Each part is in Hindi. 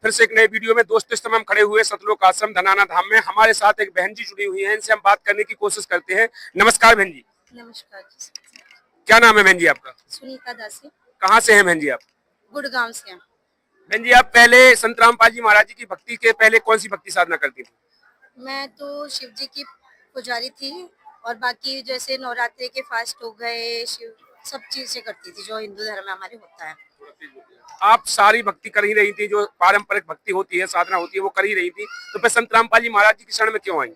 फिर से एक नए वीडियो में दोस्तों इस समय हम खड़े हुए सतलोक आश्रम धनाना धाम में। हमारे साथ एक बहन जी जुड़ी हुई हैं, इनसे हम बात करने की कोशिश करते हैं। नमस्कार बहन जी। नमस्कार जी। क्या नाम है बहन जी आपका? सुनीता दासी। कहाँ से हैं बहन जी आप? गुड़गांव से हैं। बहन जी, आप पहले संत रामपाल जी महाराज जी की भक्ति के पहले कौन सी भक्ति साधना करती थी? मैं तो शिव जी की पुजारी थी और बाकी जैसे नवरात्रि के फास्ट हो गए, शिव सब चीजें करती थी जो हिंदू धर्म में हमारे होता है। आप सारी भक्ति कर ही रही थी, जो पारंपरिक भक्ति होती है, साधना होती है, वो कर ही रही थी, तो फिर संत रामपाल जी महाराज जी की शरण में क्यों आई?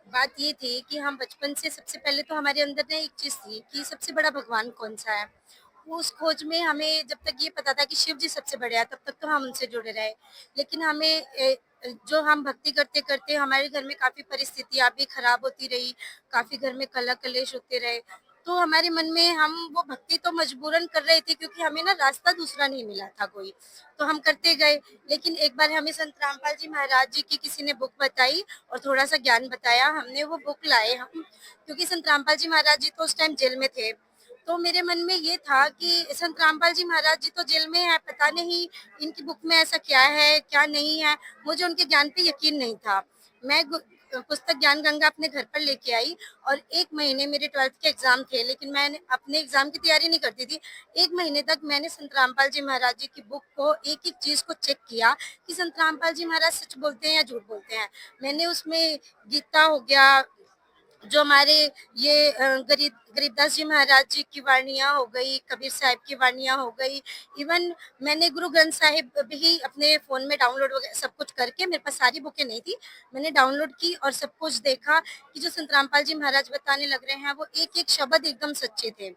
बात ये थी कि हम बचपन से सबसे पहले तो हमारे अंदर ना एक चीज थी कि सबसे बड़ा भगवान कौन सा है। उस खोज में हमें जब तक ये पता था कि शिव जी सबसे बड़े हैं, तब तक तो हम उनसे जुड़े रहे। लेकिन हमें जो हम भक्ति करते करते हमारे घर में काफी परिस्थितियां भी खराब होती रही, काफी घर में कलह कलेश होते रहे। तो हमारे मन में हम वो भक्ति तो मजबूरन कर रहे थे क्योंकि हमें ना रास्ता दूसरा नहीं मिला था कोई, तो हम करते गए। लेकिन एक बार हमें संत रामपाल जी महाराज जी की किसी ने बुक बताई और थोड़ा सा ज्ञान बताया, हमने वो बुक लाए हम, क्योंकि संत रामपाल जी महाराज जी तो उस टाइम जेल में थे। तो मेरे मन में ये था कि संत रामपाल जी महाराज जी तो जेल में है, पता नहीं इनकी बुक में ऐसा क्या है क्या नहीं है। मुझे उनके ज्ञान पे यकीन नहीं था। मैं पुस्तक ज्ञान गंगा अपने घर पर लेके आई और एक महीने मेरे 12th के एग्जाम थे, लेकिन मैंने अपने एग्जाम की तैयारी नहीं करती थी। एक महीने तक मैंने संत रामपाल जी महाराज जी की बुक को एक एक चीज को चेक किया कि संत रामपाल जी महाराज सच बोलते हैं या झूठ बोलते हैं। मैंने उसमें गीता हो गया, जो हमारे ये गरीबदास जी महाराज जी की वाणियाँ हो गई, कबीर साहब की वाणियाँ हो गई, इवन मैंने गुरु ग्रंथ साहिब भी अपने फ़ोन में डाउनलोड वगैरह सब कुछ करके, मेरे पास सारी बुकें नहीं थी, मैंने डाउनलोड की और सब कुछ देखा कि जो संत रामपाल जी महाराज बताने लग रहे हैं वो एक एक शब्द एकदम सच्चे थे।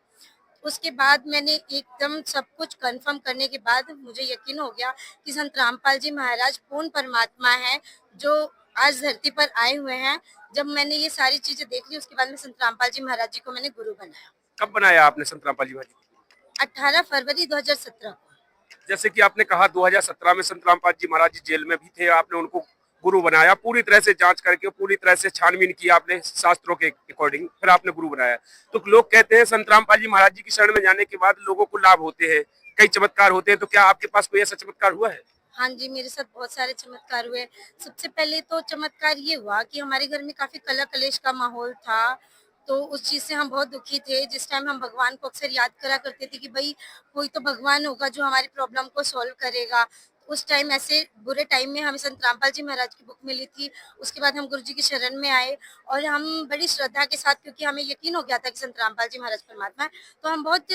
उसके बाद मैंने एकदम सब कुछ कंफर्म करने के बाद मुझे यकीन हो गया कि संत रामपाल जी महाराज पूर्ण परमात्मा है जो आज धरती पर आए हुए हैं। जब मैंने ये सारी चीजें देख ली, उसके बाद में संत रामपाल जी महाराज जी को मैंने गुरु बनाया। कब बनाया आपने संत रामपाल जी महाराज जी? 18 फरवरी 2017 को। जैसे कि आपने कहा 2017 में संत रामपाल जी महाराज जी जेल में भी थे, आपने उनको गुरु बनाया, पूरी तरह से जांच करके, पूरी तरह से छानबीन की आपने शास्त्रों के अकॉर्डिंग, फिर आपने गुरु बनाया। तो लोग कहते हैं संत रामपाल जी महाराज जी की शरण में जाने के बाद लोगों को लाभ होते हैं, कई चमत्कार होते हैं, तो क्या आपके पास कोई ऐसा चमत्कार हुआ है? हाँ जी, मेरे साथ बहुत सारे चमत्कार हुए। सबसे पहले तो चमत्कार ये हुआ कि हमारे घर में काफ़ी कलह कलेश का माहौल था, तो उस चीज़ से हम बहुत दुखी थे। जिस टाइम हम भगवान को अक्सर याद करा करते थे कि भई कोई तो भगवान होगा जो हमारी प्रॉब्लम को सॉल्व करेगा। उस टाइम ऐसे बुरे टाइम में हमें संत रामपाल जी महाराज की बुक मिली थी। उसके बाद हम गुरुजी की शरण में आए और हम बड़ी श्रद्धा के साथ, क्योंकि हमें यकीन हो गया था कि संत रामपाल जी महाराज परमात्मा है, तो हम बहुत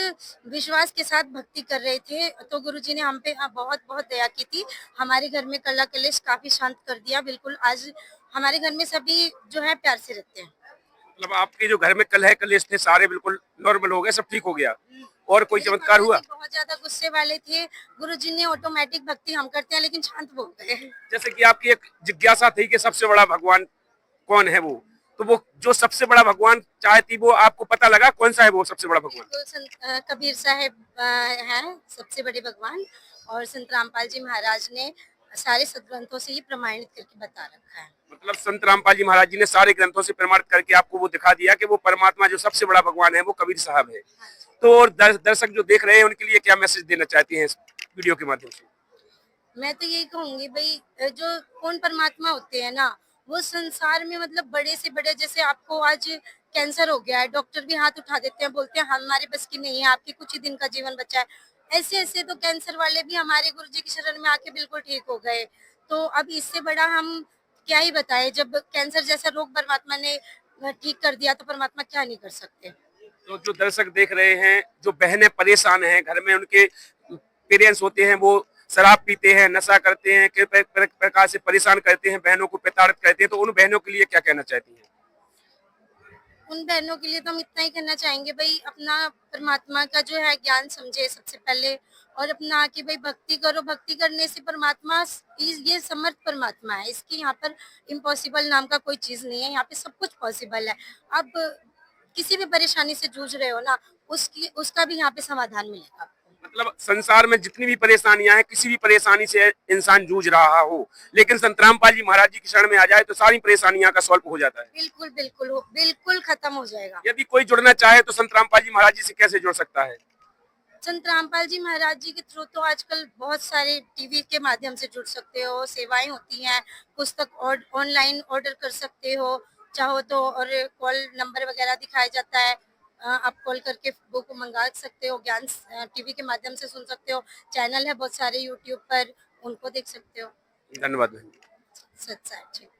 विश्वास के साथ भक्ति कर रहे थे। तो गुरुजी ने हम पे बहुत-बहुत दया की थी। हमारे घर में कलह कलेश काफ़ी शांत कर दिया। बिल्कुल आज हमारे घर में सभी जो है प्यार से रहते हैं। मतलब आपके जो घर में कलह कलेश थे सारे बिल्कुल नॉर्मल हो गए, सब ठीक हो गया? और कोई मेरे चमत्कार पापा हुआ? जी बहुत ज़्यादा गुस्से वाले थे। गुरुजी ने ऑटोमेटिक भक्ति हम करते हैं लेकिन शांत हो गए। जैसे कि आपकी एक जिज्ञासा थी कि सबसे बड़ा भगवान कौन है, वो तो वो जो सबसे बड़ा भगवान चाहती, वो आपको पता लगा कौन सा है वो सबसे बड़ा भगवान? बिल्कुल कबीर साहब हैं सबसे बड़े भगवान, और संत रामपाल जी महाराज ने सारे सदग्रंथों से ये प्रमाणित करके बता रखा है। मतलब संत रामपाल जी महाराज जी ने सारे ग्रंथों से प्रमाणित करके आपको वो दिखा दिया कि वो परमात्मा जो सबसे बड़ा भगवान है वो कबीर साहब है। हाँ जी। तो और दर्शक जो देख रहे हैं उनके लिए क्या मैसेज देना चाहती हैं इस वीडियो के माध्यम से? मैं तो यही कहूंगी भाई, जो कौन परमात्मा होते हैं ना, वो संसार में मतलब बड़े से बड़े, जैसे आपको आज कैंसर हो गया है, डॉक्टर भी हाथ उठा देते हैं, बोलते हैं हमारे बस की नहीं है, आपके कुछ ही दिन का जीवन बचा है। ऐसे ऐसे तो कैंसर वाले भी हमारे गुरु जी की शरण में आके बिल्कुल ठीक हो गए। तो अब इससे बड़ा हम क्या ही बताएं, जब कैंसर जैसा रोग परमात्मा ने ठीक कर दिया तो परमात्मा क्या नहीं कर सकते। तो जो दर्शक देख रहे हैं, जो बहनें परेशान हैं, घर में उनके पेरेंट्स होते हैं, वो शराब पीते हैं, नशा करते हैं, किस प्रकार से परेशान करते हैं, बहनों को प्रताड़ित करते हैं, तो उन बहनों के लिए क्या कहना चाहती हैं? उन बहनों के लिए तो हम इतना ही कहना चाहेंगे भाई, अपना परमात्मा का जो है ज्ञान समझे सबसे पहले, और अपना कि भाई भक्ति करो। भक्ति करने से परमात्मा ये समर्थ परमात्मा है, इसकी यहाँ पर इम्पॉसिबल नाम का कोई चीज नहीं है, यहाँ पे सब कुछ पॉसिबल है। अब किसी भी परेशानी से जूझ रहे हो ना, उसकी उसका भी यहाँ पे समाधान मिलेगा आपको। मतलब संसार में जितनी भी परेशानियां हैं, किसी भी परेशानी से इंसान जूझ रहा हो, लेकिन संत रामपाल जी महाराज जी की शरण में आ जाए तो सारी परेशानियां का सॉल्व हो जाता है। बिल्कुल बिल्कुल बिल्कुल खत्म हो जाएगा। यदि कोई जुड़ना चाहे तो संत रामपाल जी महाराज जी से कैसे जुड़ सकता है? संत रामपाल जी महाराज जी के थ्रू तो आजकल बहुत सारे टीवी के माध्यम से जुड़ सकते हो, सेवाएं होती हैं, पुस्तक ऑनलाइन ऑर्डर कर सकते हो चाहो तो, और कॉल नंबर वगैरह दिखाया जाता है। आप कॉल करके बुक मंगा सकते हो, ज्ञान टीवी के माध्यम से सुन सकते हो, चैनल है बहुत सारे यूट्यूब पर, उनको देख सकते हो। धन्यवाद बहन जी। सच है।